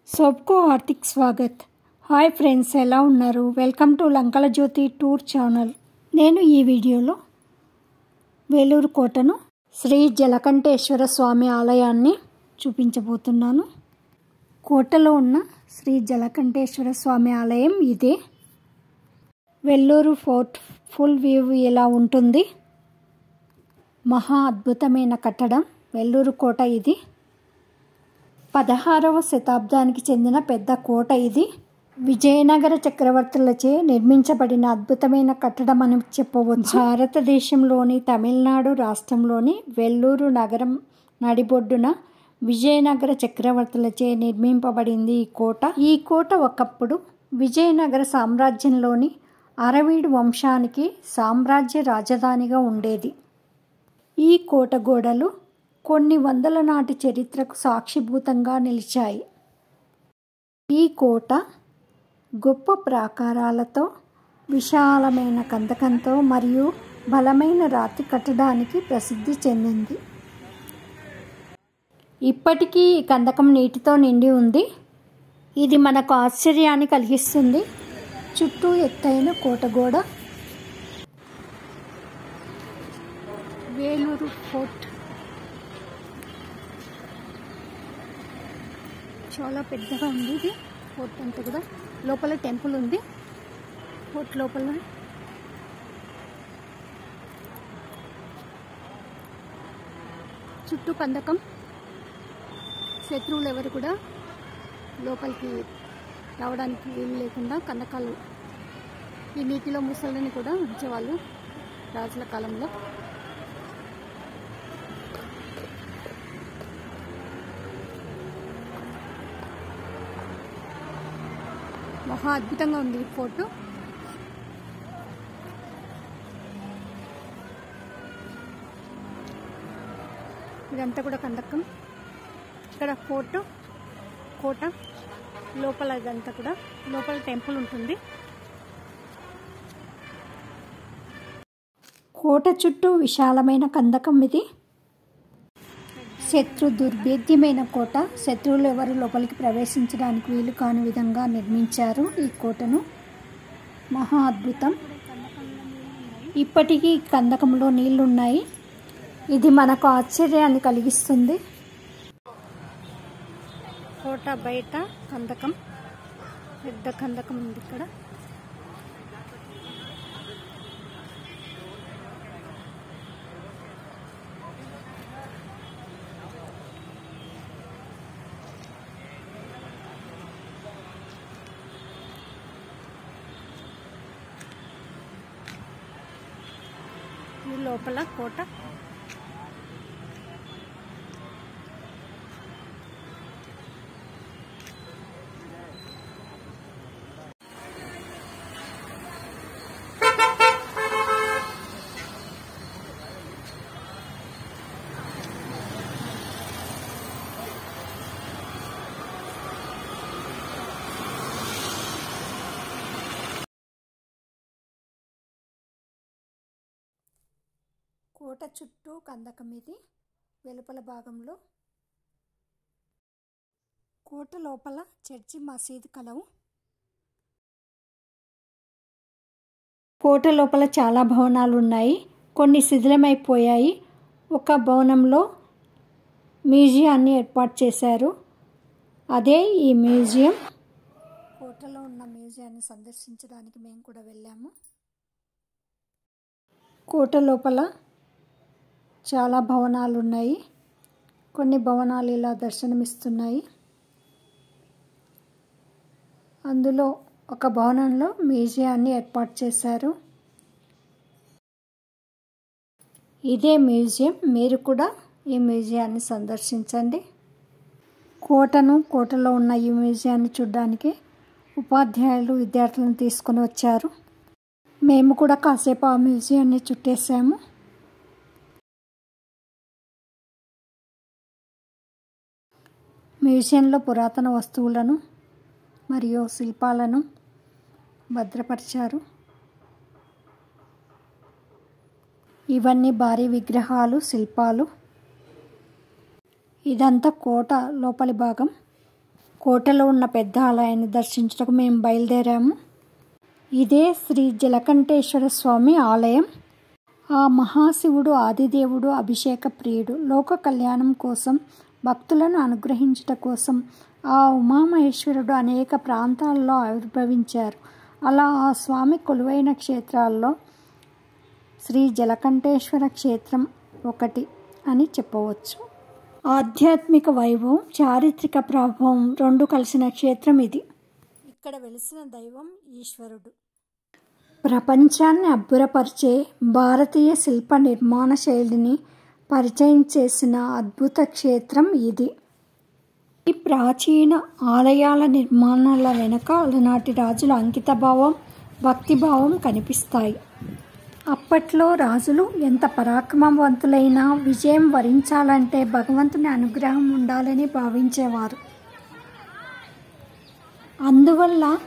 सबको हार्दिक स्वागत। हाय फ्रेंड्स, ఎలా ఉన్నారు? Welcome to Lankala Jyothi tour channel. నేను ఈ వీడియోలో వేలూరు కోటను శ్రీ జలకంఠేశ్వర స్వామి ఆలయాన్ని చూపించబోతున్నాను। కోటలో ఉన్న శ్రీ జలకంఠేశ్వర స్వామి ఆలయం ఇదే। వేలూరు ఫోర్ట్ ఫుల్ వ్యూ ఇలా ఉంటుంది। మహా అద్భుతమైన కట్టడం వేలూరు కోట ఇది। 16వ శతాబ్దానికి చెందిన పెద్ద కోట ఇది। విజయనగర చక్రవర్తులచే నిర్మించబడిన అద్భుతమైన కట్టడం అని చెప్పవచ్చు। భారతదేశంలోని తమిళనాడు రాష్ట్రంలోని వేలూరు నగరం నడిబొడ్డున విజయనగర చక్రవర్తులచే నిర్మింపబడింది ఈ కోట। ఈ కోట ఒకప్పుడు విజయనగర సామ్రాజ్యంలోని అరవీడు వంశానికి సామ్రాజ్య రాజధానిగా ఉండేది। ఈ కోట గోడలు కొన్ని వందల నాటి చరిత్రకు సాక్షిభూతంగా నిలిచాయి। ఈ కోట గొప్ప ప్రాకారాలతో, విశాలమైన కందకంతో మరియు బలమైన రాతి కట్టడానికి ప్రసిద్ధి చెందింది। ఇప్పటికీ ఈ కందకం నీటితో నిండి ఉంది। ఇది మనకు ఆశ్చర్యాన్ని కలిగిస్తుంది। చుట్టూ ఎత్తైన కోటగోడ। వేలూరు ఫోర్ట్ చాలా పెద్దగా ఉంది। ఇది ఫోర్ట్ అంతా కూడా లోపల టెంపుల్ ఉంది। ఫోర్ట్ లోపల చుట్టూ కందకం, శత్రువులు ఎవరు కూడా లోపలికి రావడానికి వీలు లేకుండా కందకాలు ఈ నీటిలో ముసళ్ళని కూడా ఉంచేవాళ్ళు రాజుల కాలంలో। మహా అద్భుతంగా ఉంది ఈ ఫోటో। ఇదంతా కూడా కందకం। ఇక్కడ ఫోటో కోట లోపల, ఇదంతా కూడా లోపల టెంపుల్ ఉంటుంది। కోట చుట్టూ విశాలమైన కందకం ఇది। శత్రు దుర్భేద్యమైన కోట, శత్రువులు ఎవరు లోపలికి ప్రవేశించడానికి వీలు కాని విధంగా నిర్మించారు ఈ కోటను। మహా అద్భుతం। ఇప్పటికీ కందకంలో నీళ్లున్నాయి। ఇది మనకు ఆశ్చర్యాన్ని కలిగిస్తుంది। కోట బయట కందకం, పెద్ద కందకం ఉంది ఇక్కడ। లోపల కోట కోట చుట్టూ కందకం ఇది వెలుపల భాగంలో। కోట లోపల చర్చి, మసీదు కలవు। కోట లోపల చాలా భవనాలు ఉన్నాయి, కొన్ని శిథిలమైపోయాయి। ఒక భవనంలో మ్యూజియాన్ని ఏర్పాటు చేశారు, అదే ఈ మ్యూజియం। కోటలో ఉన్న మ్యూజియాన్ని సందర్శించడానికి మేము కూడా వెళ్ళాము। కోట లోపల చాలా భవనాలు ఉన్నాయి, కొన్ని భవనాలు ఇలా దర్శనమిస్తున్నాయి। అందులో ఒక భవనంలో మ్యూజియాన్ని ఏర్పాటు చేశారు, ఇదే మ్యూజియం। మీరు కూడా ఈ మ్యూజియాన్ని సందర్శించండి। కోటలో ఉన్న ఈ మ్యూజియాన్ని చూడడానికి ఉపాధ్యాయులు విద్యార్థులను తీసుకొని వచ్చారు। మేము కూడా కాసేపు ఆ మ్యూజియాన్ని చుట్టేసాము। మ్యూజియంలో పురాతన వస్తువులను మరియు శిల్పాలను భద్రపరిచారు। ఇవన్నీ భారీ విగ్రహాలు, శిల్పాలు। ఇదంతా కోట లోపలి భాగం। కోటలో ఉన్న పెద్ద ఆలయాన్ని దర్శించడానికి మేము బయలుదేరాము. ఇదే శ్రీ జలకంఠేశ్వర స్వామి ఆలయం. ఆ మహాశివుడు ఆదిదేవుడు, అభిషేక ప్రియుడు. లోక కళ్యాణం కోసం, భక్తులను అనుగ్రహించుట కోసం ఆ ఉమామహేశ్వరుడు అనేక ప్రాంతాల్లో ఆవిర్భవించారు. అలా ఆ స్వామి కొలువైన క్షేత్రాల్లో శ్రీ జలకంఠేశ్వర క్షేత్రం ఒకటి అని చెప్పవచ్చు. ఆధ్యాత్మిక వైభవం, చారిత్రక ప్రభావం రెండు కలిసిన క్షేత్రం ఇది. ఇక్కడ వెలిసిన దైవం ఈశ్వరుడు. ప్రపంచాన్ని అబ్బురపరిచే భారతీయ శిల్ప నిర్మాణ శైలిని పరిచయం చేసిన అద్భుత క్షేత్రం ఇది. ఈ ప్రాచీన ఆలయాల నిర్మాణాల వెనుక అలనాటి రాజుల అంకితభావం, భక్తిభావం కనిపిస్తాయి. అప్పట్లో రాజులు ఎంత పరాక్రమవంతులైనా విజయం వరించాలంటే భగవంతుని అనుగ్రహం ఉండాలని భావించేవారు. అందువల్ల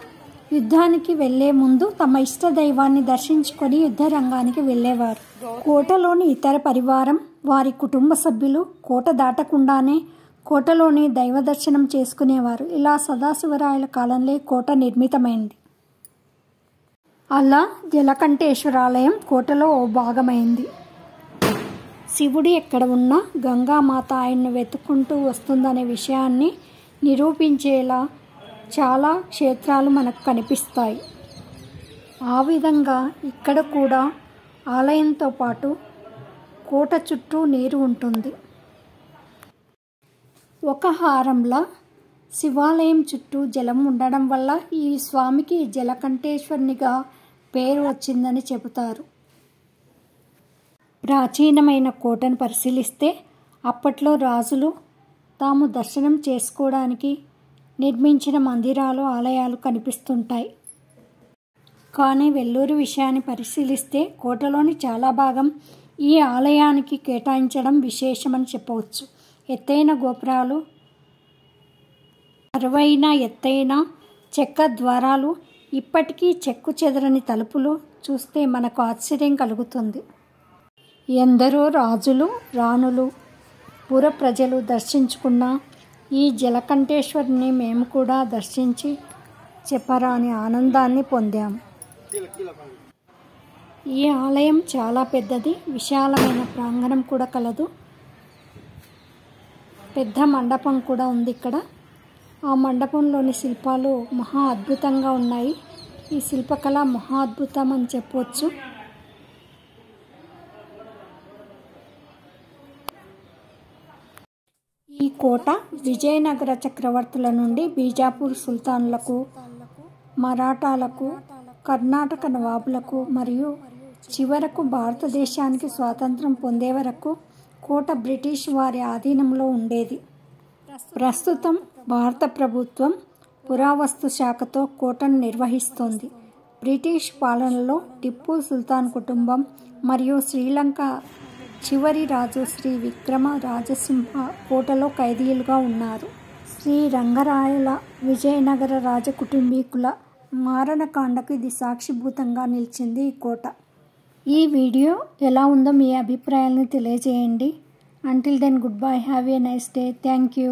యుద్ధానికి వెళ్లే ముందు తమ ఇష్ట దైవాన్ని దర్శించుకొని యుద్ధ రంగానికి వెళ్ళేవారు. కోటలోని ఇతర పరివారం, వారి కుటుంబ సభ్యులు కోట దాటకుండానే కోటలోని దైవ దర్శనం చేసుకునేవారు. ఇలా సదాశివరాయల కాలంలో కోట నిర్మితమైంది. అలా జలకంఠేశ్వరాలయం కోటలో ఓ భాగమైంది. శివుడు ఎక్కడ ఉన్నా గంగామాత ఆయన్ను వెతుక్కుంటూ వస్తుందనే విషయాన్ని నిరూపించేలా చాలా క్షేత్రాలు మనకు కనిపిస్తాయి. ఆ విధంగా ఇక్కడ కూడా ఆలయంతో పాటు కోట చుట్టూ నీరు ఉంటుంది. ఒక హారంలా శివాలయం చుట్టూ జలం ఉండడం వల్ల ఈ స్వామికి జలకంఠేశ్వరునిగా పేరు వచ్చిందని చెబుతారు. ప్రాచీనమైన కోటను పరిశీలిస్తే అప్పట్లో రాజులు తాము దర్శనం చేసుకోవడానికి నిర్మించిన మందిరాలు, ఆలయాలు కనిపిస్తుంటాయి. కానీ వెల్లూరు విషయాన్ని పరిశీలిస్తే కోటలోని చాలా భాగం ఈ ఆలయానికి కేటాయించడం విశేషమని చెప్పవచ్చు. ఎత్తైన గోపురాలు, అరువైన ఎత్తైన చెక్క ద్వారాలు, ఇప్పటికీ చెక్కు చెదరని తలుపులు చూస్తే మనకు ఆశ్చర్యం కలుగుతుంది. ఎందరో రాజులు, రాణులు, పుర ప్రజలు దర్శించుకున్న ఈ జలకంఠేశ్వరుని మేము కూడా దర్శించి చెప్పరాని ఆనందాన్ని పొందాము. ఈ ఆలయం చాలా పెద్దది, విశాలమైన ప్రాంగణం కూడా కలదు. పెద్ద మండపం కూడా ఉంది ఇక్కడ. ఆ మండపంలోని శిల్పాలు మహా అద్భుతంగా ఉన్నాయి. ఈ శిల్పకళ మహా అద్భుతం అని చెప్పవచ్చు. ఈ కోట విజయనగర చక్రవర్తుల నుండి బీజాపూర్ సుల్తాన్లకు, మరాఠాలకు, కర్ణాటక నవాబులకు మరియు చివరకు భారతదేశానికి స్వాతంత్రం పొందే వరకు కోట బ్రిటిష్ వారి ఆధీనంలో ఉండేది. ప్రస్తుతం భారత ప్రభుత్వం పురావస్తు శాఖతో కోటను నిర్వహిస్తోంది. బ్రిటిష్ పాలనలో టిప్పు సుల్తాన్ కుటుంబం మరియు శ్రీలంక చివరి రాజు శ్రీ విక్రమ రాజసింహ కోటలో ఖైదీలుగా ఉన్నారు. శ్రీ రంగరాయల విజయనగర రాజకుటుంబీకుల మారణకాండకు ఇది సాక్షిభూతంగా నిలిచింది ఈ కోట. ఈ వీడియో ఎలా ఉందో మీ అభిప్రాయాలను తెలియజేయండి. Until then, goodbye. Have a nice day. Thank you.